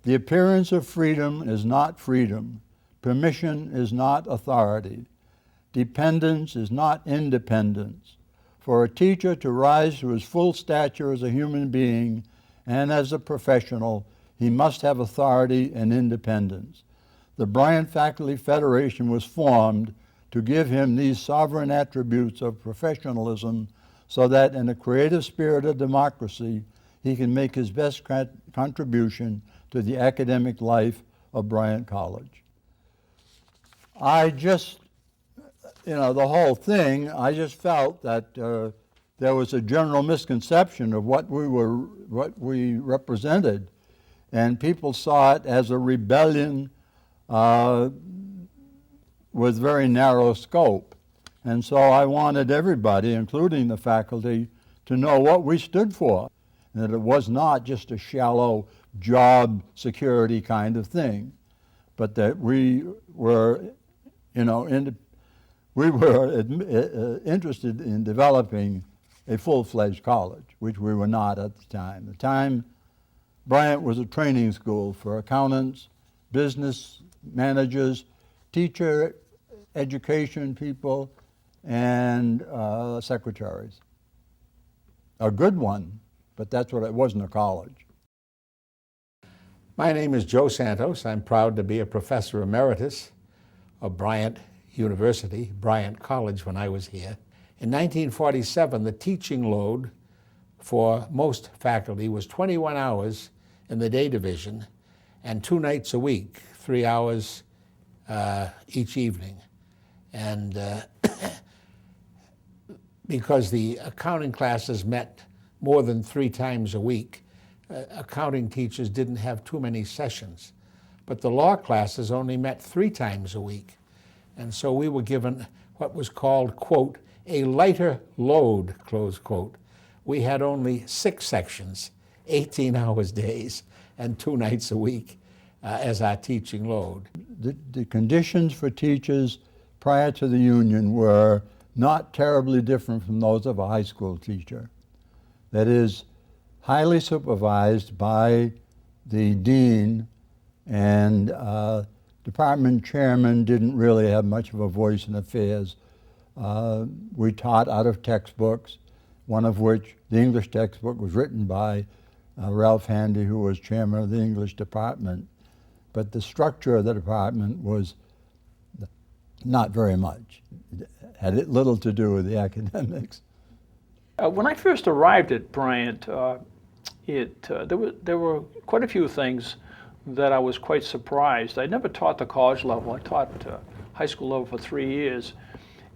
The appearance of freedom is not freedom. Permission is not authority. Dependence is not independence. For a teacher to rise to his full stature as a human being and as a professional, he must have authority and independence. The Bryant Faculty Federation was formed to give him these sovereign attributes of professionalism so that in a creative spirit of democracy, he can make his best contribution to the academic life of Bryant College. I just, the whole thing, I just felt that there was a general misconception of what we represented, and people saw it as a rebellion with very narrow scope. And so I wanted everybody, including the faculty, to know what we stood for, and that it was not just a shallow job security kind of thing, but that we were, interested in developing a full-fledged college, which we were not at the time. At the time, Bryant was a training school for accountants, business managers, teacher education people, and secretaries. A good one, but that's what it wasn't a college. My name is Joe Santos. I'm proud to be a professor emeritus of Bryant University, Bryant College when I was here. In 1947, the teaching load for most faculty was 21 hours in the day division and 2 nights a week, 3 hours each evening. And because the accounting classes met more than 3 times a week, accounting teachers didn't have too many sessions. But the law classes only met 3 times a week. And so we were given what was called, quote, a lighter load, close quote. We had only 6 sections, 18 hours days, and 2 nights a week as our teaching load. The conditions for teachers prior to the union were not terribly different from those of a high school teacher. That is, highly supervised by the dean, and department chairman didn't really have much of a voice in affairs. We taught out of textbooks, one of which, the English textbook, was written by Ralph Handy, who was chairman of the English department. But the structure of the department was not very much. It had little to do with the academics. When I first arrived at Bryant, there were quite a few things that I was quite surprised. I never taught the college level. I taught high school level for 3 years.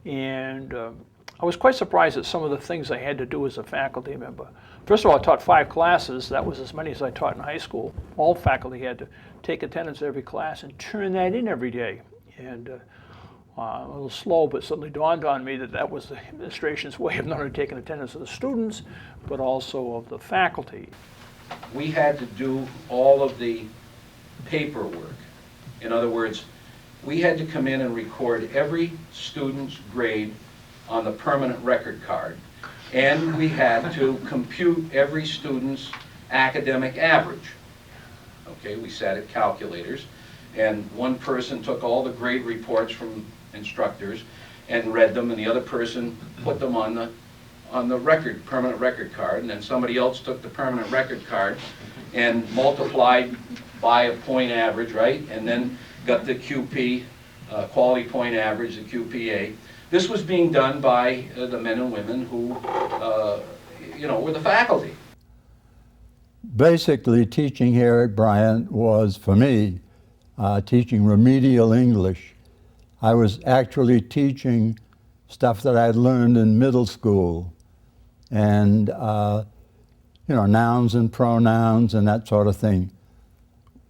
And I was quite surprised at some of the things I had to do as a faculty member. First of all, I taught 5 classes. That was as many as I taught in high school. All faculty had to take attendance every class and turn that in every day. And a little slow, but suddenly dawned on me that that was the administration's way of not only taking attendance of the students, but also of the faculty. We had to do all of the paperwork. In other words, we had to come in and record every student's grade on the permanent record card, and we had to compute every student's academic average. Okay, we sat at calculators, and one person took all the grade reports from instructors and read them, and the other person put them on the record, permanent record card, and then somebody else took the permanent record card and multiplied by a point average, right? And then got the QP, quality point average, the QPA. This was being done by the men and women who, were the faculty. Basically, teaching here at Bryant was, for me, teaching remedial English. I was actually teaching stuff that I'd learned in middle school, and nouns and pronouns and that sort of thing.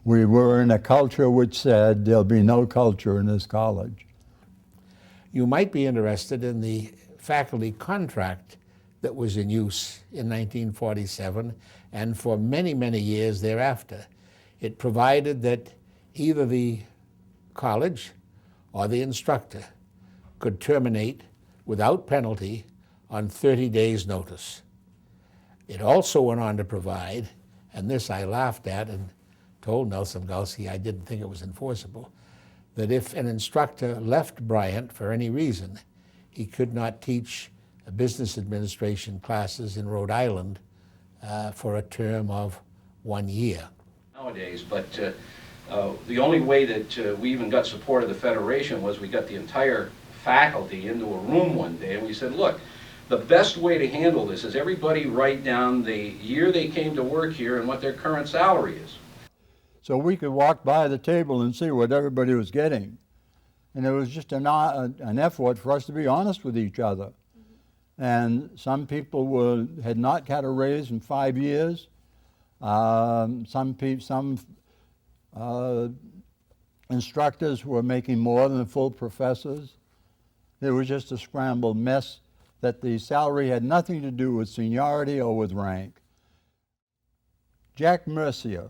We were in a culture which said there'll be no culture in this college. You might be interested in the faculty contract that was in use in 1947 and for many, many years thereafter. It provided that either the college or the instructor could terminate without penalty on 30 days' totice. It also went on to provide, and this I laughed at and told Nelson Gulsey I didn't think it was enforceable, that if an instructor left Bryant for any reason, he could not teach business administration classes in Rhode Island for a term of 1 year. Nowadays, but the only way that we even got support of the Federation was we got the entire faculty into a room one day and we said, look, the best way to handle this is everybody write down the year they came to work here and what their current salary is. So we could walk by the table and see what everybody was getting. And it was just an effort for us to be honest with each other. And some people had not had a raise in 5 years. Some instructors were making more than the full professors. It was just a scrambled mess that the salary had nothing to do with seniority or with rank. Jack Mercier,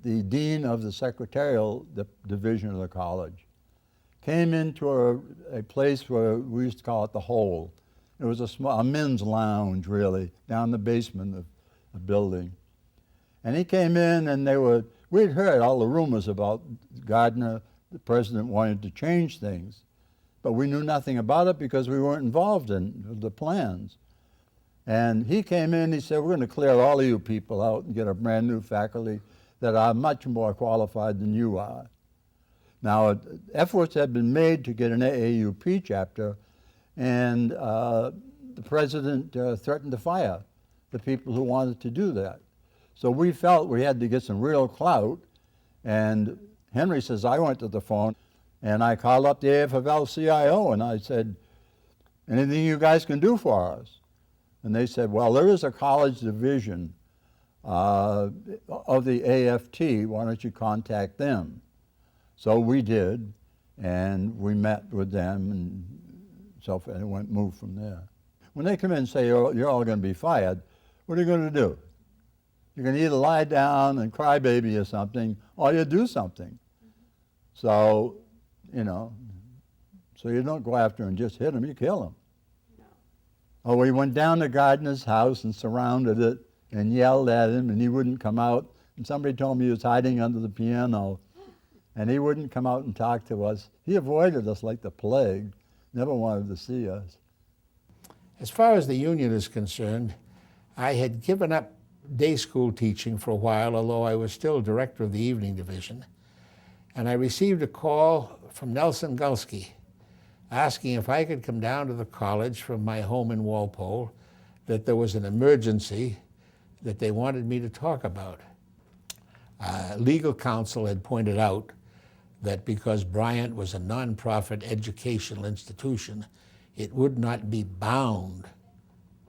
the dean of the secretarial division of the college, came into a place where we used to call it the Hole. It was a men's lounge, really, down the basement of the building. And he came in and we'd heard all the rumors about Gardner, the president wanted to change things, but we knew nothing about it because we weren't involved in the plans. And he came in, he said, we're going to clear all of you people out and get a brand new faculty that are much more qualified than you are. Now, efforts had been made to get an AAUP chapter, and the president threatened to fire the people who wanted to do that. So we felt we had to get some real clout, and Henry says, I went to the phone, and I called up the AFL-CIO, and I said, anything you guys can do for us? And they said, well, there is a college division of the AFT, why don't you contact them? So we did, and we met with them, and so forth, and it moved from there. When they come in and say, you're all going to be fired, what are you going to do? You're going to either lie down and cry baby or something, or you do something. So, so you don't go after and just hit them, you kill them. No. Oh, we went down to Gardner's house and surrounded it and yelled at him, and he wouldn't come out. And somebody told me he was hiding under the piano, and he wouldn't come out and talk to us. He avoided us like the plague, never wanted to see us. As far as the union is concerned, I had given up day school teaching for a while, although I was still director of the evening division. And I received a call from Nelson Gulsey asking if I could come down to the college from my home in Walpole, that there was an emergency that they wanted me to talk about. Legal counsel had pointed out that because Bryant was a nonprofit educational institution, it would not be bound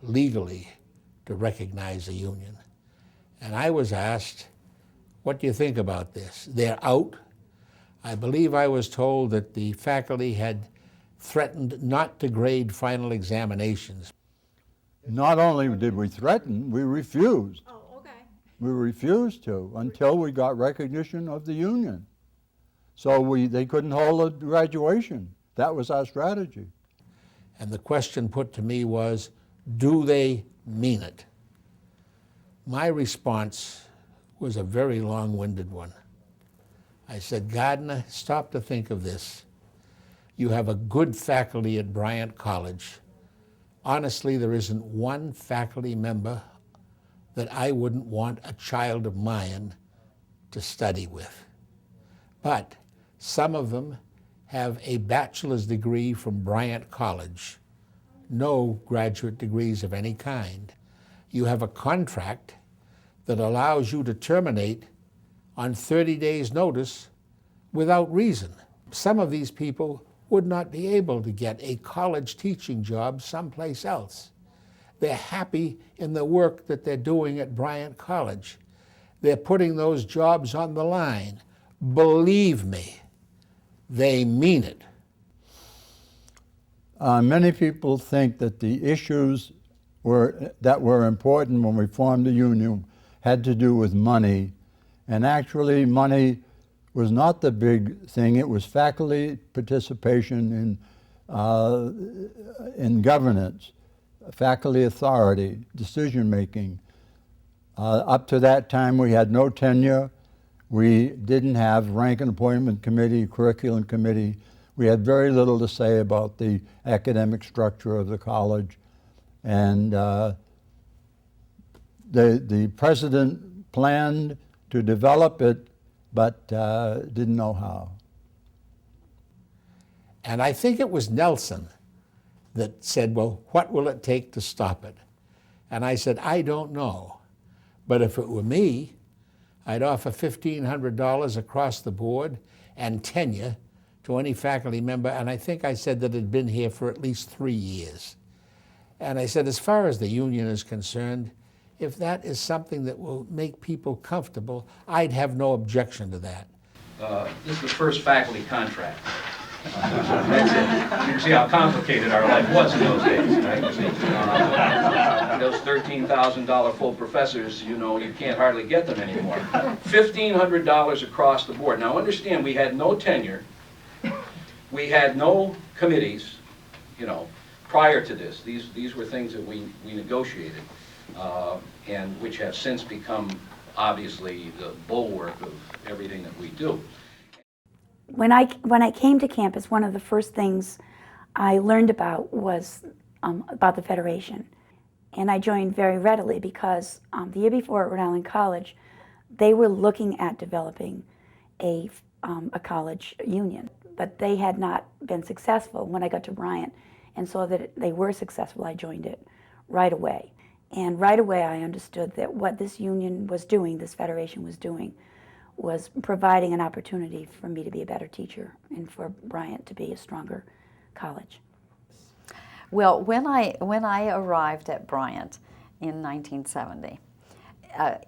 legally to recognize a union. And I was asked, what do you think about this? They're out. I believe I was told that the faculty had threatened not to grade final examinations. Not only did we threaten, we refused. Oh, okay. We refused to until we got recognition of the union. So they couldn't hold a graduation. That was our strategy. And the question put to me was, do they mean it? My response was a very long-winded one. I said, Gardner, stop to think of this. You have a good faculty at Bryant College. Honestly, there isn't one faculty member that I wouldn't want a child of mine to study with. But some of them have a bachelor's degree from Bryant College, no graduate degrees of any kind. You have a contract that allows you to terminate on 30 days' notice without reason. Some of these people would not be able to get a college teaching job someplace else. They're happy in the work that they're doing at Bryant College. They're putting those jobs on the line. Believe me, they mean it. Many people think that the issues that were important when we formed the union had to do with money, and actually money was not the big thing. It was faculty participation in governance, faculty authority, decision making. Up to that time we had no tenure. We didn't have rank and appointment committee, curriculum committee. We had very little to say about the academic structure of the college. And the president planned to develop it, but didn't know how. And I think it was Nelson that said, well, what will it take to stop it? And I said, I don't know. But if it were me, I'd offer $1,500 across the board and tenure to any faculty member. And I think I said that it had been here for at least 3 years. And I said, as far as the union is concerned, if that is something that will make people comfortable, I'd have no objection to that. This is the first faculty contract. That's it. You can see how complicated our life was in those days. Right? Those $13,000 full professors, you know, you can't hardly get them anymore. $1,500 across the board. Now understand, we had no tenure. We had no committees, you know, prior to this. These were things that we negotiated, and which have since become, obviously, the bulwark of everything that we do. When I came to campus, one of the first things I learned about was about the Federation. And I joined very readily because the year before at Rhode Island College, they were looking at developing a college union. But they had not been successful. When I got to Bryant and saw that they were successful, I joined it right away. And right away I understood that what this union was doing, this Federation was doing, was providing an opportunity for me to be a better teacher and for Bryant to be a stronger college. Well, when I arrived at Bryant in 1970,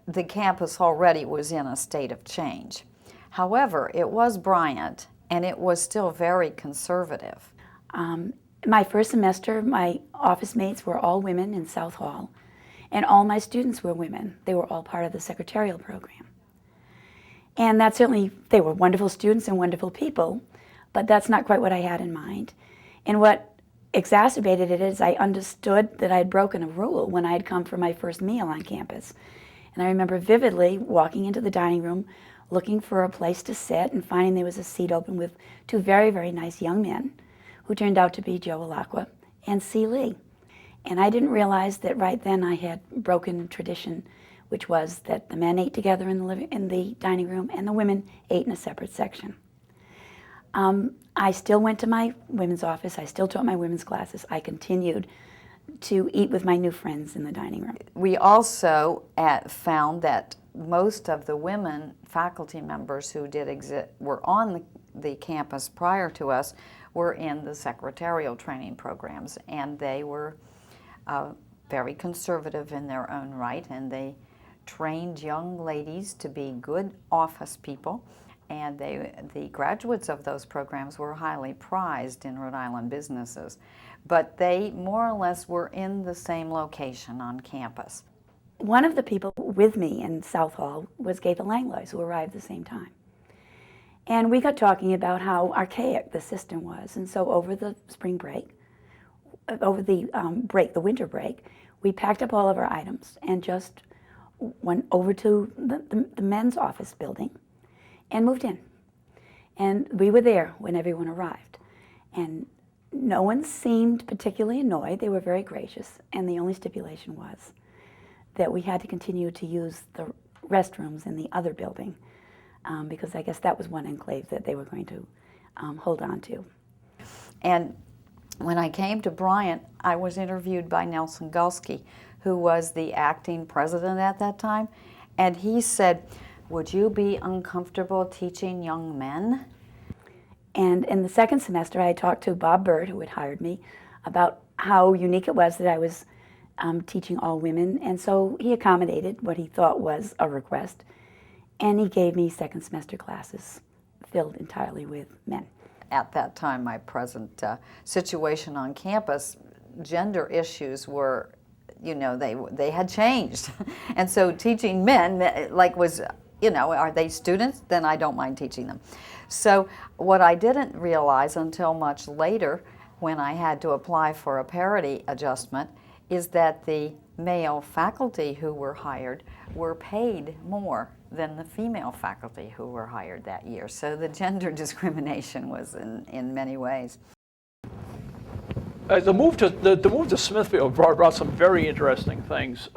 the campus already was in a state of change. However, it was Bryant, and it was still very conservative. My first semester, my office mates were all women in South Hall, and all my students were women. They were all part of the secretarial program. And that certainly, they were wonderful students and wonderful people, but that's not quite what I had in mind. And what exacerbated it is I understood that I had broken a rule when I had come for my first meal on campus. And I remember vividly walking into the dining room, looking for a place to sit and finding there was a seat open with two very, very nice young men who turned out to be Joe Alacqua and C. Lee. And I didn't realize that right then I had broken tradition, which was that the men ate together in the dining room and the women ate in a separate section. I still went to my women's office. I still taught my women's classes. I continued to eat with my new friends in the dining room. We also found that most of the women faculty members who were on the campus prior to us were in the secretarial training programs, and they were very conservative in their own right, and they trained young ladies to be good office people, and the graduates of those programs were highly prized in Rhode Island businesses. But they more or less were in the same location on campus. One of the people with me in South Hall was Gaither Langlois, who arrived at the same time. And we got talking about how archaic the system was. And so over the spring break, over the winter break, we packed up all of our items and just went over to the men's office building and moved in. And we were there when everyone arrived. And no one seemed particularly annoyed. They were very gracious. And the only stipulation was that we had to continue to use the restrooms in the other building because I guess that was one enclave that they were going to hold on to. And when I came to Bryant, I was interviewed by Nelson Gulsky, who was the acting president at that time, and he said, "Would you be uncomfortable teaching young men?" And in the second semester, I talked to Bob Bird, who had hired me, about how unique it was that I was teaching all women, and so he accommodated what he thought was a request, and he gave me second semester classes filled entirely with men. At that time, my present situation on campus, gender issues were, you know, they had changed. And so teaching men, like was, you know, are they students? Then I don't mind teaching them. So what I didn't realize until much later, when I had to apply for a parity adjustment, is that the male faculty who were hired were paid more than the female faculty who were hired that year. So the gender discrimination was in many ways. The move to Smithfield brought some very interesting things.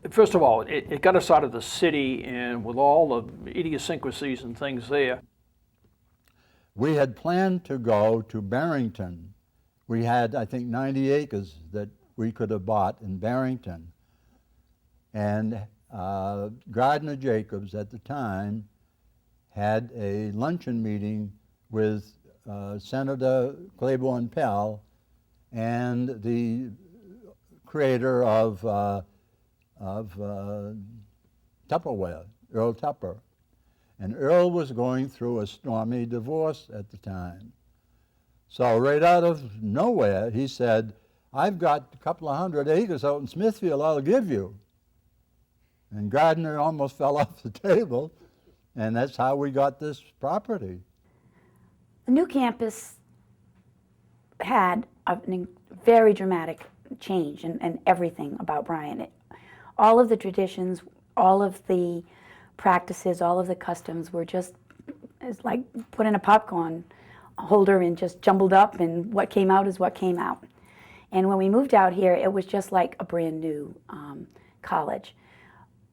First of all, it got us out of the city, and with all the idiosyncrasies and things there. We had planned to go to Barrington. We had, I think, 90 acres that we could have bought in Barrington. And Gardner Jacobs at the time had a luncheon meeting with Senator Claiborne Pell and the creator of Tupperware, Earl Tupper. And Earl was going through a stormy divorce at the time. So right out of nowhere, he said, I've got a couple of 100 acres out in Smithfield I'll give you. And Gardner almost fell off the table, and that's how we got this property. The new campus had a very dramatic change in everything about Bryant. All of the traditions, all of the practices, all of the customs were just it's like put in a popcorn holder and just jumbled up, and what came out is what came out. And when we moved out here, it was just like a brand new college.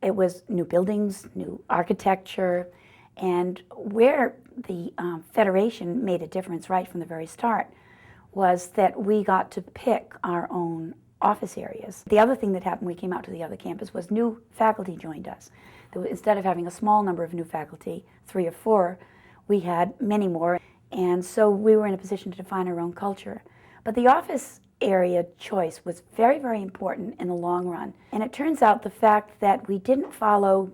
It was new buildings, new architecture, and where the Federation made a difference right from the very start was that we got to pick our own office areas. The other thing that happened when we came out to the other campus was new faculty joined us. Instead of having a small number of new faculty, 3 or 4, we had many more, and so we were in a position to define our own culture. But the office area choice was very, very important in the long run. And it turns out the fact that we didn't follow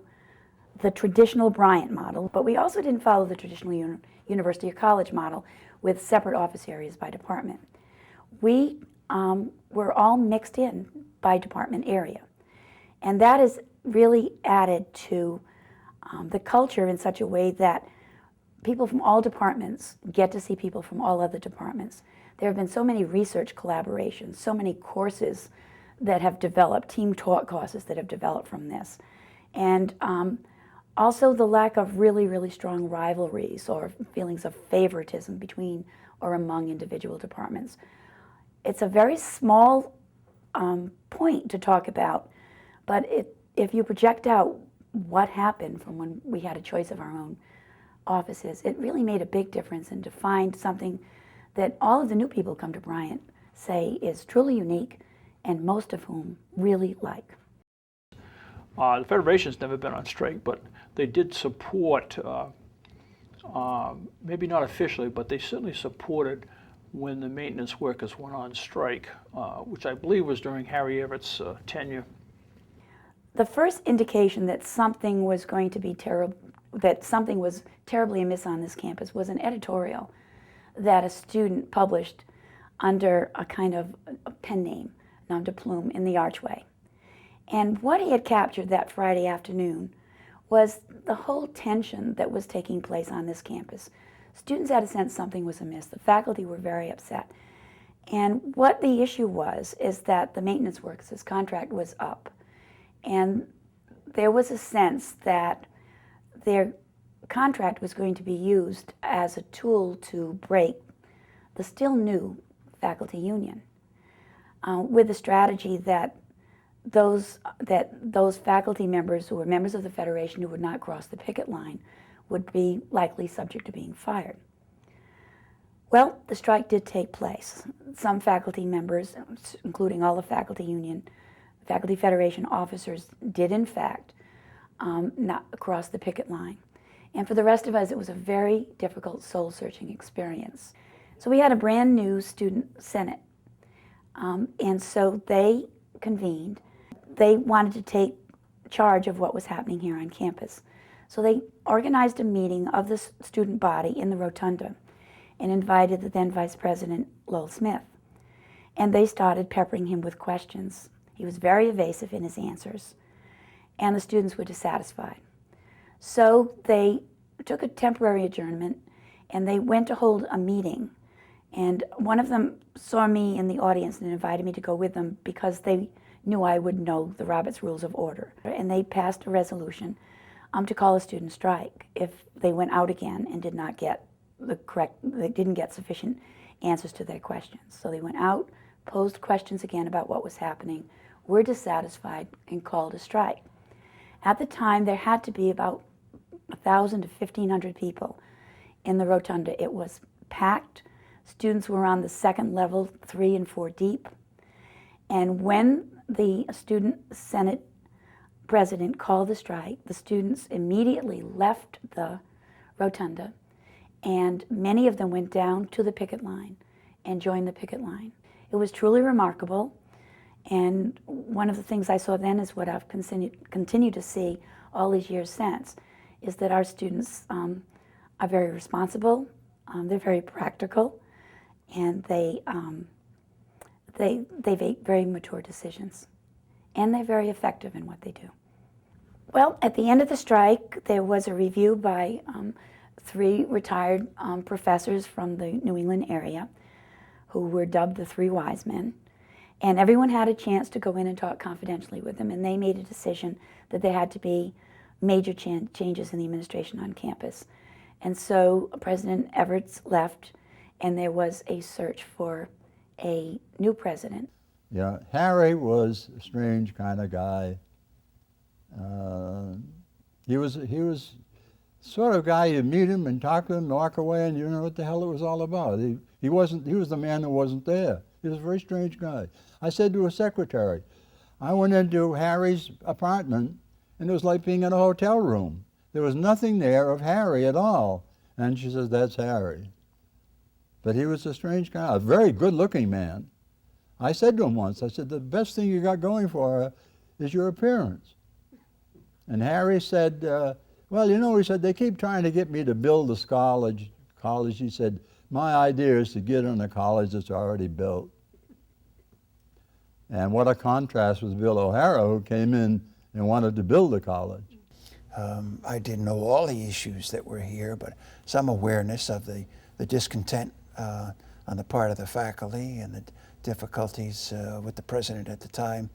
the traditional Bryant model, but we also didn't follow the traditional university or college model with separate office areas by department. We were all mixed in by department area. And that is really added to the culture in such a way that people from all departments get to see people from all other departments. There have been so many research collaborations, so many courses that have developed, team taught courses that have developed from this. And also the lack of really, really strong rivalries or feelings of favoritism between or among individual departments. It's a very small point to talk about, but if you project out what happened from when we had a choice of our own offices, it really made a big difference and defined something that all of the new people come to Bryant say is truly unique and most of whom really like. The Federation's never been on strike, but they did support, maybe not officially, but they certainly supported when the maintenance workers went on strike, which I believe was during Harry Everett's tenure. The first indication that something was going to be terrible, that something was terribly amiss on this campus was an editorial that a student published under a kind of a pen name, nom de plume, in the Archway. And what he had captured that Friday afternoon was the whole tension that was taking place on this campus. Students had a sense something was amiss. The faculty were very upset. And what the issue was is that the maintenance workers' contract was up. And there was a sense that their contract was going to be used as a tool to break the still new faculty union with the strategy that those faculty members who were members of the Federation who would not cross the picket line would be likely subject to being fired. Well, the strike did take place. Some faculty members, including all the faculty union, Faculty Federation officers, did in fact not cross the picket line. And for the rest of us, it was a very difficult soul-searching experience. So we had a brand new student senate. And so they convened. They wanted to take charge of what was happening here on campus. So they organized a meeting of the student body in the rotunda and invited the then Vice President, Lowell Smith. And they started peppering him with questions. He was very evasive in his answers, and the students were dissatisfied. So they took a temporary adjournment, and they went to hold a meeting. And one of them saw me in the audience and invited me to go with them because they knew I would know the Roberts Rules of Order. And they passed a resolution to call a student strike if they went out again and did not get they didn't get sufficient answers to their questions. So they went out, posed questions again about what was happening, were dissatisfied, and called a strike. At the time, there had to be about 1,000 to 1,500 people in the rotunda. It was packed. Students were on the second level, 3 and 4 deep. And when the student senate president called the strike, the students immediately left the rotunda, and many of them went down to the picket line and joined the picket line. It was truly remarkable, and one of the things I saw then is what I've continued to see all these years since, is that our students are very responsible, they're very practical, and they make very mature decisions, and they're very effective in what they do. Well, at the end of the strike, there was a review by 3 retired professors from the New England area who were dubbed the 3 wise men. And everyone had a chance to go in and talk confidentially with them, and they made a decision that there had to be major changes in the administration on campus. And so President Everts left, and there was a search for a new president. Yeah, Harry was a strange kind of guy. He was sort of guy, you meet him and talk to him, walk away, and you know what the hell it was all about. He was the man who wasn't there. He was a very strange guy. I said to his secretary, I went into Harry's apartment, and it was like being in a hotel room. There was nothing there of Harry at all. And she says, that's Harry. But he was a strange guy, a very good-looking man. I said to him once, I said, the best thing you got going for her is your appearance. And Harry said, well, you know, he said, they keep trying to get me to build this college. He said, my idea is to get in a college that's already built. And what a contrast with Bill O'Hara, who came in and wanted to build a college. I didn't know all the issues that were here, but some awareness of the discontent on the part of the faculty and the difficulties with the president at the time.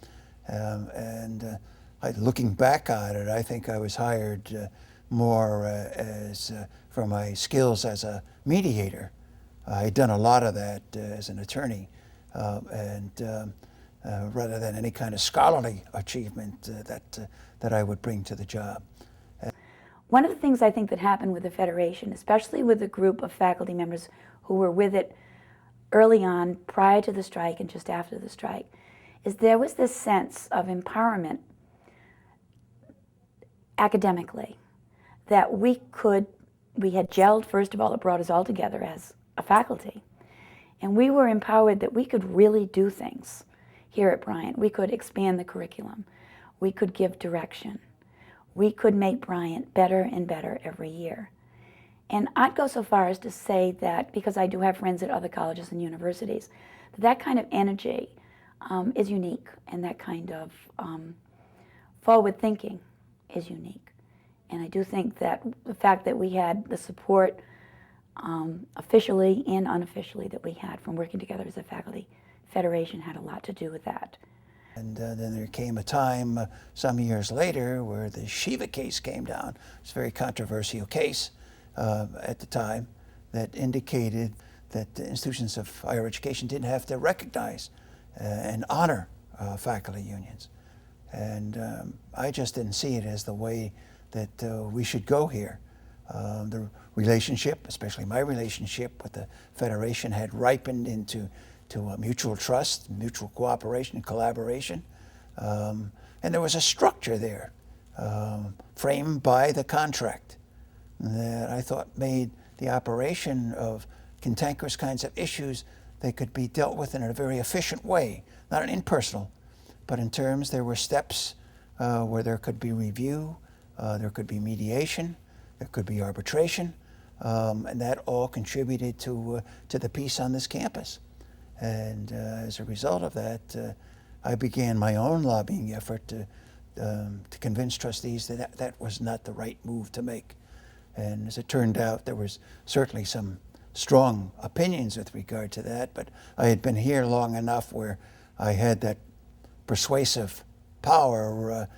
Looking back on it, I think I was hired more for my skills as a mediator. I'd done a lot of that as an attorney, rather than any kind of scholarly achievement that I would bring to the job. One of the things I think that happened with the Federation, especially with the group of faculty members who were with it early on, prior to the strike and just after the strike, is there was this sense of empowerment academically, that we had gelled. First of all, it brought us all together as a faculty. And we were empowered that we could really do things here at Bryant. We could expand the curriculum. We could give direction. We could make Bryant better and better every year. And I'd go so far as to say that, because I do have friends at other colleges and universities, that kind of energy is unique, and that kind of forward thinking is unique. And I do think that the fact that we had the support officially and unofficially that we had from working together as a faculty federation had a lot to do with that. And then there came a time some years later where the Shiva case came down. It's a very controversial case at the time that indicated that the institutions of higher education didn't have to recognize and honor faculty unions. And I just didn't see it as the way that we should go here. The relationship, especially my relationship with the Federation, had ripened into mutual trust, mutual cooperation and collaboration. And there was a structure there framed by the contract that I thought made the operation of cantankerous kinds of issues that could be dealt with in a very efficient way, not an impersonal, but in terms there were steps where there could be review, there could be mediation, there could be arbitration, and that all contributed to the peace on this campus. And as a result of that, I began my own lobbying effort to convince trustees that that was not the right move to make. And as it turned out, there was certainly some strong opinions with regard to that, but I had been here long enough where I had that persuasive power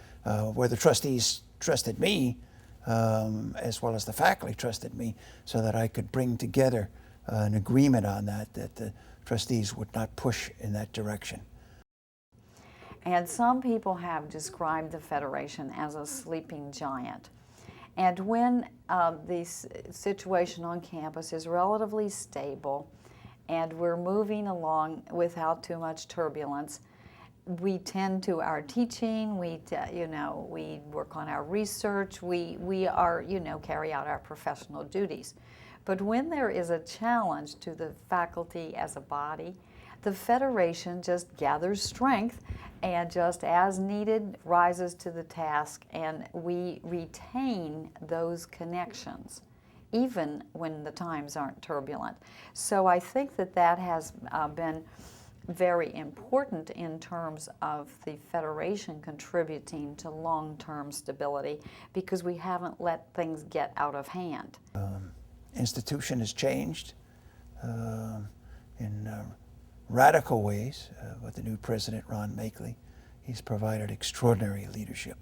where the trustees trusted me as well as the faculty trusted me, so that I could bring together an agreement on that the trustees would not push in that direction. And some people have described the Federation as a sleeping giant. And when the situation on campus is relatively stable and we're moving along without too much turbulence, we tend to our teaching, we work on our research, we are, carry out our professional duties. But when there is a challenge to the faculty as a body, the Federation just gathers strength and just as needed rises to the task, and we retain those connections even when the times aren't turbulent. So I think that has been very important in terms of the Federation contributing to long-term stability, because we haven't let things get out of hand. Institution has changed in radical ways with the new president, Ron Makeley. He's provided extraordinary leadership.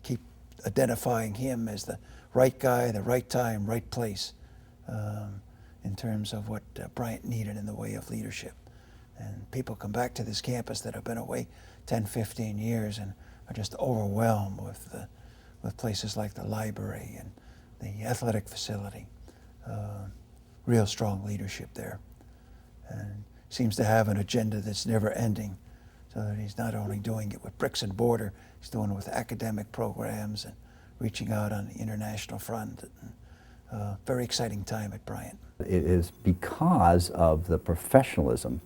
Keep identifying him as the right guy, the right time, right place in terms of what Bryant needed in the way of leadership. And people come back to this campus that have been away 10, 15 years and are just overwhelmed with places like the library and the athletic facility. Real strong leadership there. And seems to have an agenda that's never ending, so that he's not only doing it with bricks and mortar, he's doing it with academic programs and reaching out on the international front. Very exciting time at Bryant. It is because of the professionalism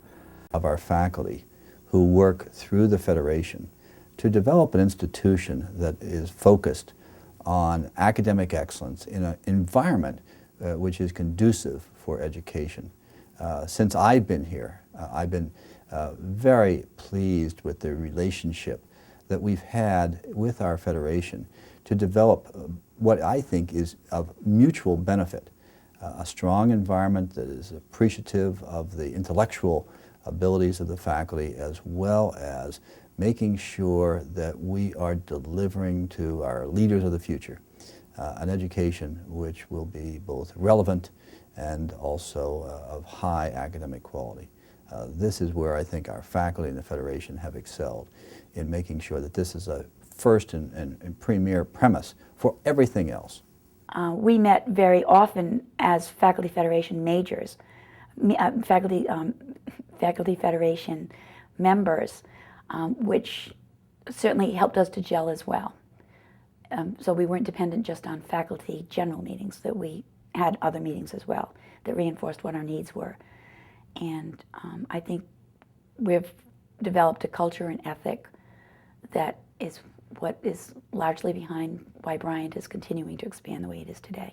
of our faculty who work through the Federation to develop an institution that is focused on academic excellence in an environment which is conducive for education. Since I've been here, I've been very pleased with the relationship that we've had with our Federation to develop what I think is of mutual benefit. A strong environment that is appreciative of the intellectual abilities of the faculty, as well as making sure that we are delivering to our leaders of the future an education which will be both relevant and also of high academic quality. This is where I think our faculty and the Federation have excelled in making sure that this is a first and premier premise for everything else. We met very often as Faculty Federation majors, Faculty Federation members, which certainly helped us to gel as well. So we weren't dependent just on faculty general meetings, that we had other meetings as well that reinforced what our needs were. And I think we've developed a culture and ethic that is what is largely behind why Bryant is continuing to expand the way it is today.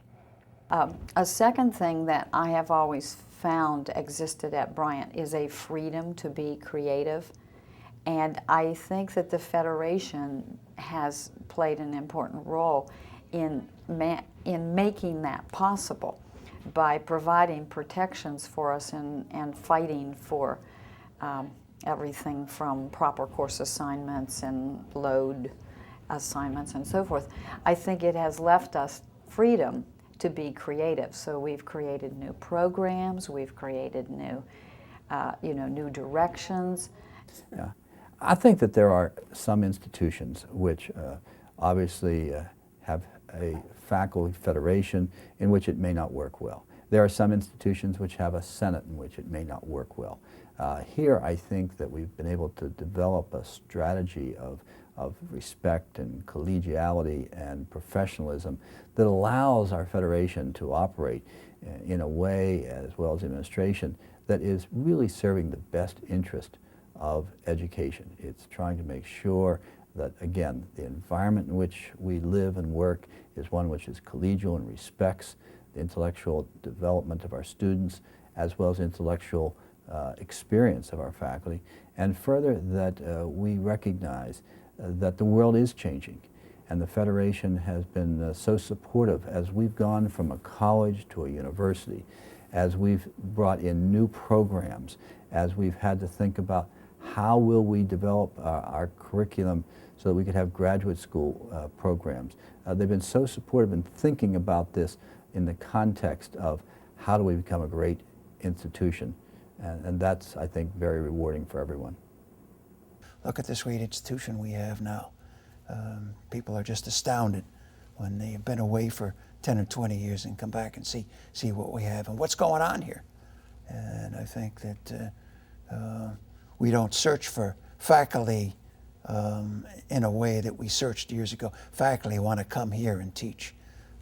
A second thing that I have always found existed at Bryant is a freedom to be creative. And I think that the Federation has played an important role in making that possible by providing protections for us and fighting for everything from proper course assignments and load assignments and so forth. I think it has left us freedom to be creative. So we've created new programs, we've created new, new directions. Yeah. I think that there are some institutions which obviously have a faculty federation in which it may not work well. There are some institutions which have a senate in which it may not work well. Here I think that we've been able to develop a strategy of respect and collegiality and professionalism that allows our federation to operate in a way, as well as administration, that is really serving the best interest of education. It's trying to make sure that, again, the environment in which we live and work is one which is collegial and respects the intellectual development of our students, as well as intellectual experience of our faculty, and further that we recognize that the world is changing, and the Federation has been so supportive as we've gone from a college to a university, as we've brought in new programs, as we've had to think about How will we develop our curriculum so that we could have graduate school programs? They've been so supportive in thinking about this in the context of how do we become a great institution. And that's, I think, very rewarding for everyone. Look at this great institution we have now. People are just astounded when they've been away for 10 or 20 years and come back and see what we have and what's going on here. And I think that we don't search for faculty in a way that we searched years ago. Faculty want to come here and teach.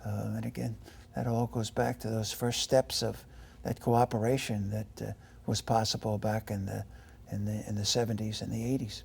And again, that all goes back to those first steps of that cooperation that was possible back in the 70s and the 80s.